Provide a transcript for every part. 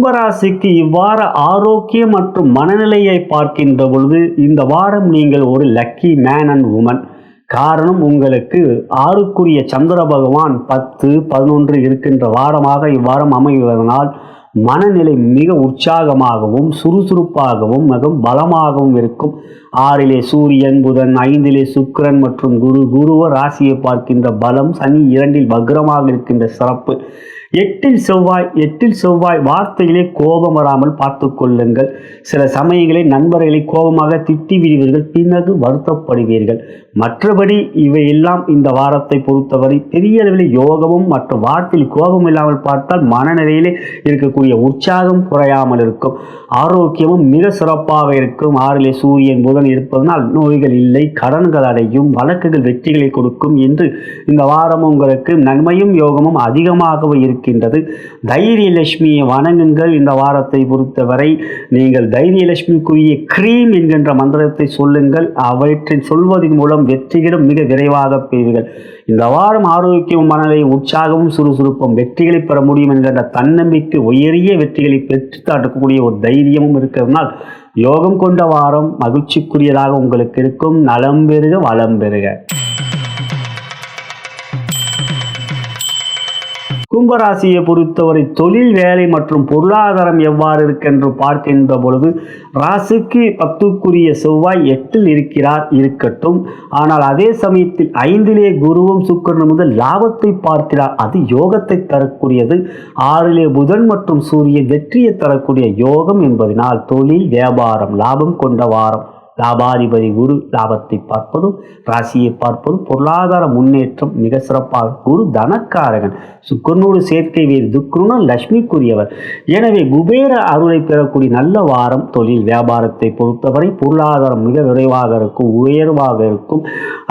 கும்பராசிக்கு இவ்வார ஆரோக்கியம் மற்றும் மனநிலையை பார்க்கின்ற பொழுது இந்த வாரம் நீங்கள் ஒரு லக்கி மேன் அண்ட் உமன். காரணம், உங்களுக்கு 6க்குரிய சந்திர பகவான் 10, 11 இருக்கின்ற வாரமாக இவ்வாரம் அமைவதனால் மனநிலை மிக உற்சாகமாகவும் சுறுசுறுப்பாகவும் மிகவும் பலமாகவும் இருக்கும். 6லே சூரியன், புதன், 5லே சுக்கிரன் மற்றும் குருவ ராசியை பார்க்கின்ற பலம், சனி 2ல் வக்ரமாக இருக்கின்ற சிறப்பு, 8ல் செவ்வாய் வார்த்தையிலே கோபம் வராமல் பார்த்து கொள்ளுங்கள். சில சமயங்களில் நண்பர்களை கோபமாக திட்டி விடுவீர்கள், பின்னது வருத்தப்படுவீர்கள். மற்றபடி இவையெல்லாம் இந்த வாரத்தை பொறுத்தவரை பெரிய அளவில் யோகமும் மற்றும் வார்த்தையில் கோபம் இல்லாமல் பார்த்தால் மனநிலையிலே இருக்கக்கூடிய உற்சாகம் குறையாமல் இருக்கும். ஆரோக்கியமும் மிக சிறப்பாக இருக்கும். 6லே சூரியன், புதன் இருப்பதனால் நோய்கள் இல்லை, கடன்கள் அடையும், வழக்குகள் வெற்றிகளை கொடுக்கும் என்று இந்த வாரம் உங்களுக்கு நன்மையும் யோகமும் அதிகமாகவே இருக்கின்றது. தைரியலட்சுமியை வணங்குங்கள். இந்த வாரத்தை பொறுத்தவரை நீங்கள் தைரியலட்சுமிக்குரிய கிரீம் என்கின்ற மந்திரத்தை சொல்லுங்கள். அவற்றை சொல்வதன் மூலம் வெற்றிகளும் மிக விரைவாக பெறுவீர்கள். இந்த வாரம் ஆரோக்கியம், மனநிலை, உற்சாகமும் சுறுசுறுப்பும் வெற்றிகளை பெற முடியும் என்கின்ற தன்னம்பிக்கை, உயரிய வெற்றிகளை பெற்று காட்டக்கூடிய ஒரு தைரியமும் இருக்கிறதுனால் யோகம் கொண்ட வாரம் மகிழ்ச்சிக்குரியதாக உங்களுக்கு இருக்கும். நலம் பெறுக, வளம் பெறுக. கும்பராசியை பொறுத்தவரை தொழில், வேலை மற்றும் பொருளாதாரம் எவ்வாறு இருக்கென்று பார்க்கின்ற பொழுது ராசிக்கு 10க்குரிய செவ்வாய் 8ல் இருக்கட்டும். ஆனால் அதே சமயத்தில் 5லே குருவும் சுக்கிரனும் முதல் லாபத்தை பார்க்கிறார், அது யோகத்தை தரக்கூடியது. 6லே புதன் மற்றும் சூரியன் வெற்றியை தரக்கூடிய யோகம் என்பதனால் தொழில், வியாபாரம் லாபம் கொண்ட வாரம். லாபாதிபதி குரு லாபத்தை பார்ப்பதும் ராசியை பார்ப்பதும் பொருளாதார முன்னேற்றம் மிக சிறப்பாக. குரு தனக்காரகன், சுக்கிரனோடு சேர்க்கை வேறு, துக்ருண லட்சுமிக்குரியவர். எனவே குபேர அருளை பெறக்கூடிய நல்ல வாரம். தொழில் வியாபாரத்தை பொறுத்தவரை பொருளாதாரம் மிக விரைவாக இருக்கும், உயர்வாக இருக்கும்.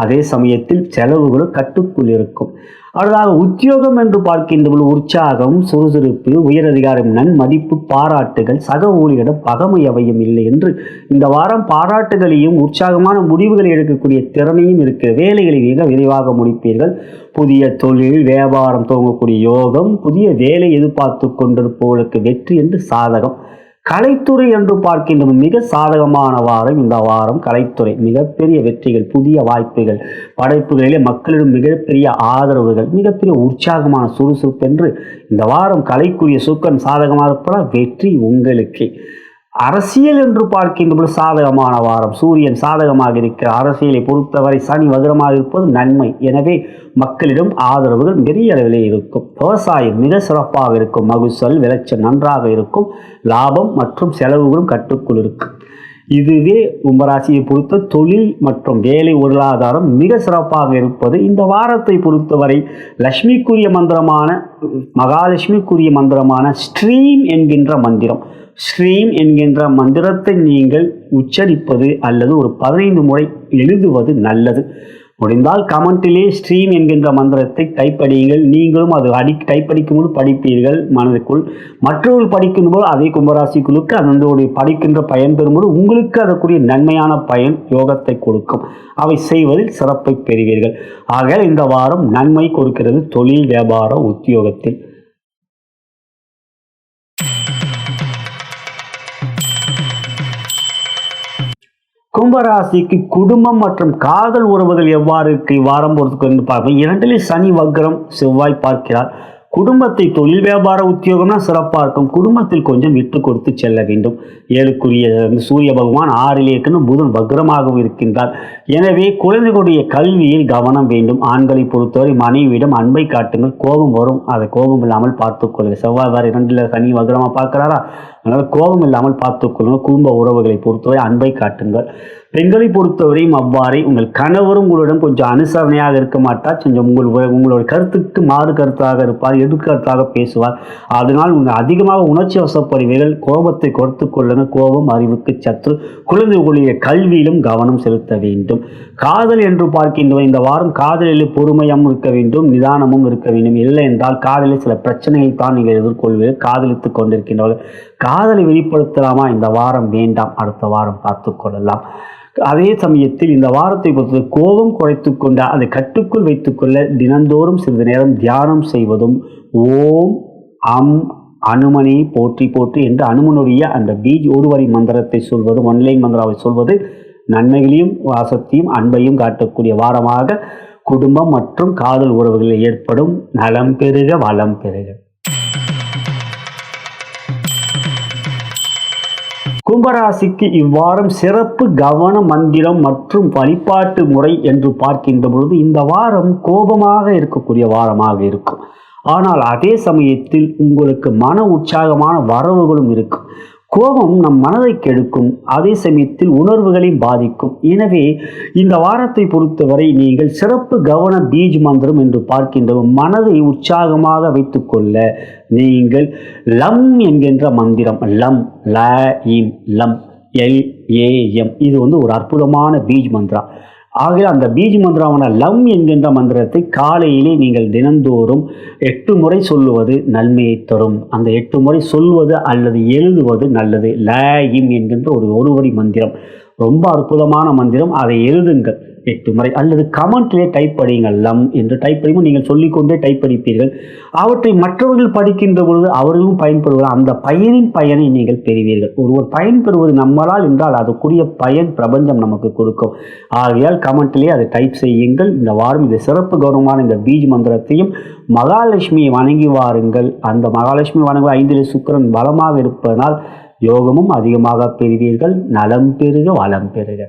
அதே சமயத்தில் செலவுகளும் கட்டுக்குள் இருக்கும். அடுத்ததாக உத்தியோகம் என்று பார்க்கின்ற உற்சாகம், சுறுசுறுப்பு, உயரதிகாரம், நன்மதிப்பு, பாராட்டுகள், சக ஊழியரிடம் பகமை அவையும் இல்லை என்று இந்த வாரம் பாராட்டுகளையும் உற்சாகமான முடிவுகளை எடுக்கக்கூடிய திறனையும் இருக்க வேலைகளை மிக விரைவாக முடிப்பீர்கள். புதிய தொழில் வியாபாரம் துவங்கக்கூடிய யோகம், புதிய வேலை எதிர்பார்த்து கொண்டிருப்பவர்களுக்கு வெற்றி என்று சாதகம். கலைத்துறை என்று பார்க்கின்ற மிக சாதகமான வாரம். இந்த வாரம் கலைத்துறை மிகப்பெரிய வெற்றிகள், புதிய வாய்ப்புகள், படைப்புகளிலே மக்களிடம் மிகப்பெரிய ஆதரவுகள், மிகப்பெரிய உற்சாகமான சுறுசுறுப்பு என்று இந்த வாரம் கலைக்குரிய சுக்கரன் சாதகமாக இருப்பதால் வெற்றி உங்களுக்கு. அரசியல் என்று பார்க்கின்ற சாதகமான வாரம். சூரியன் சாதகமாக இருக்கிற அரசியலை பொறுத்தவரை சனி வக்ரமாக இருப்பது நன்மை. எனவே மக்களிடம் ஆதரவுகள் பெரிய அளவிலே இருக்கும். விவசாயம் மிக சிறப்பாக இருக்கும். மகசூல் விளைச்சல் நன்றாக இருக்கும். லாபம் மற்றும் செலவுகளும் கட்டுக்குள் இருக்கும். இதுவே கும்பராசியை பொறுத்த தொழில் மற்றும் வேலை பொருளாதாரம் மிக சிறப்பாக இருப்பது. இந்த வாரத்தை பொறுத்தவரை லட்சுமிக்குரிய மந்திரமான மகாலட்சுமிக்குரிய மந்திரமான ஸ்ரீம் என்கின்ற மந்திரம், ஸ்ரீம் என்கின்ற மந்திரத்தை நீங்கள் உச்சரிப்பது அல்லது ஒரு 15 முறை எழுதுவது நல்லது. முடிந்தால் கமெண்டிலே ஸ்ட்ரீம் என்கின்ற மந்திரத்தை டைப் அடியுங்கள். நீங்களும் அது டைப் அடிக்கும்போது படிப்பீர்கள் மனதுக்குள். மற்றவர்கள் படிக்கும்போது அதே கும்பராசிக்குழுக்கு அதனுடைய படிக்கின்ற பயன் பெறும்போது உங்களுக்கு அதற்குரிய நன்மையான பயன் யோகத்தை கொடுக்கும். அவை செய்வதில் சிறப்பை பெறுவீர்கள். ஆக இந்த வாரம் நன்மை கொடுக்கிறது தொழில், வியாபாரம், உத்தியோகத்தில். கும்பராசிக்கு குடும்பம் மற்றும் காதல் உறவுகள் எவ்வாறு இருக்கு வாரம் பொறுத்து என்று பார்ப்போம். 2லே சனி வக்ரம், செவ்வாய் பார்க்கிறார். குடும்பத்தை தொழில் வியாபார உத்தியோகம்னா சிறப்பாக இருக்கும். குடும்பத்தில் கொஞ்சம் விட்டு கொடுத்து செல்ல வேண்டும். 7க்குரிய சூரிய பகவான் 6லே இருக்கணும், புதன் வக்ரமாகவும் இருக்கின்றார். எனவே குழந்தைகளுடைய கல்வியில் கவனம் வேண்டும். ஆண்களை பொறுத்தவரை மனைவியிடம் அன்பை காட்டுங்கள். கோபம் வரும், அதை கோபம் இல்லாமல் பார்த்துக்கொள்ளுங்கள். செவ்வாய் வார 2ல் சனி வக்ரமாக பார்க்கிறாரா, அதனால் கோபம் இல்லாமல் பார்த்துக்கொள்ளுங்கள். குடும்ப உறவுகளை பொறுத்தவரை அன்பை காட்டுங்கள். பெண்களை பொறுத்தவரையும் அவ்வாறே. உங்கள் கணவரும் உங்களிடம் கொஞ்சம் அனுசரணையாக இருக்க மாட்டார். கொஞ்சம் உங்களோட கருத்துக்கு மாறு கருத்தாக இருப்பார், எதிர்கருத்தாக பேசுவார். அதனால் உங்கள் அதிகமாக உணர்ச்சி வசப்படுவீர்கள். கோபத்தை கொடுத்து கொள்ளுங்கள். கோபம் அறிவுக்கு சத்ரு. குழந்தைகளுடைய கல்வியிலும் கவனம் செலுத்த வேண்டும். காதல் என்று பார்க்கின்ற இந்த வாரம் காதலில் பொறுமையும் இருக்க வேண்டும், நிதானமும் இருக்க வேண்டும். இல்லை என்றால் காதலில் சில பிரச்சனைகள் தான் நீங்கள் எதிர்கொள்வீர்கள். காதலித்துக் கொண்டிருக்கின்றவர்கள் காதலை வெளிப்படுத்தலாமா? இந்த வாரம் வேண்டாம், அடுத்த வாரம் பார்த்து கொள்ளலாம். அதே சமயத்தில் இந்த வாரத்தை பொறுத்து கோபம் குறைத்து கொண்ட அதை கட்டுக்குள் வைத்துக்கொள்ள தினந்தோறும் சிறிது நேரம் தியானம் செய்வதும், ஓம் அம் அனுமனை போற்றி போற்றி என்று அனுமனுடைய அந்த பீஜ் ஒரு வரி மந்திரத்தை சொல்வது, ஒன்லைன் மந்திராவை சொல்வது நன்மைகளையும் வாசத்தையும் அன்பையும் காட்டக்கூடிய வாரமாக குடும்பம் மற்றும் காதல் உறவுகளில் ஏற்படும் நலம் பெருக வளம் பெருக. கும்பராசிக்கு இவ்வாரம் சிறப்பு கவன மந்திரம் மற்றும் வழிபாட்டு முறை என்று பார்க்கின்ற பொழுது இந்த வாரம் கோபமாக இருக்கக்கூடிய வாரமாக இருக்கும். ஆனால் அதே சமயத்தில் உங்களுக்கு மன உற்சாகமான வரவுகளும் இருக்கும். கோபம் நம் மனதை கெடுக்கும், அதே சமயத்தில் உணர்வுகளை பாதிக்கும். எனவே இந்த வாரத்தை பொறுத்தவரை நீங்கள் சிறப்பு கவன பீஜ் மந்திரம் என்று பார்க்கின்ற மனதை உற்சாகமாக வைத்துக்கொள்ள நீங்கள் லம் என்கின்ற மந்திரம், லம் ல இம் லம் LAM, இது ஒரு அற்புதமான பீஜ் மந்திரா. ஆகையால் அந்த பீஜ் மந்திரமான லம் என்கின்ற மந்திரத்தை காலையிலே நீங்கள் தினந்தோறும் 8 முறை சொல்லுவது நன்மையை தரும். அந்த 8 முறை சொல்வது அல்லது எழுதுவது நல்லது. ல இம் என்கின்ற ஒரு வரி மந்திரம் ரொம்ப அற்புதமான மந்திரம். அதை எழுதுங்கள் 8 முறை அல்லது கமெண்ட்லேயே டைப் படியுங்கள். லம் என்று டைப் படிக்கும் நீங்கள் சொல்லிக்கொண்டே டைப் படிப்பீர்கள். அவற்றை மற்றவர்கள் படிக்கின்ற பொழுது அவர்களும் பயன்படுவார். அந்த பயனின் பயனை நீங்கள் பெறுவீர்கள். ஒருவர் பயன்பெறுவது நம்மளால் என்றால் அதுக்குரிய பயன் பிரபஞ்சம் நமக்கு கொடுக்கும். ஆகையால் கமெண்ட்லேயே அதை டைப் செய்யுங்கள். இந்த வாரம் இது சிறப்பு கௌரவமான இந்த பீஜ் மந்திரத்தையும் மகாலட்சுமியை வணங்கி வாருங்கள். அந்த மகாலட்சுமி வணங்க 5 சுக்கிரன் பலமாக இருப்பதனால் யோகமும் அதிகமாக பெறுவீர்கள். நலம் பெருக வளம் பெறுக.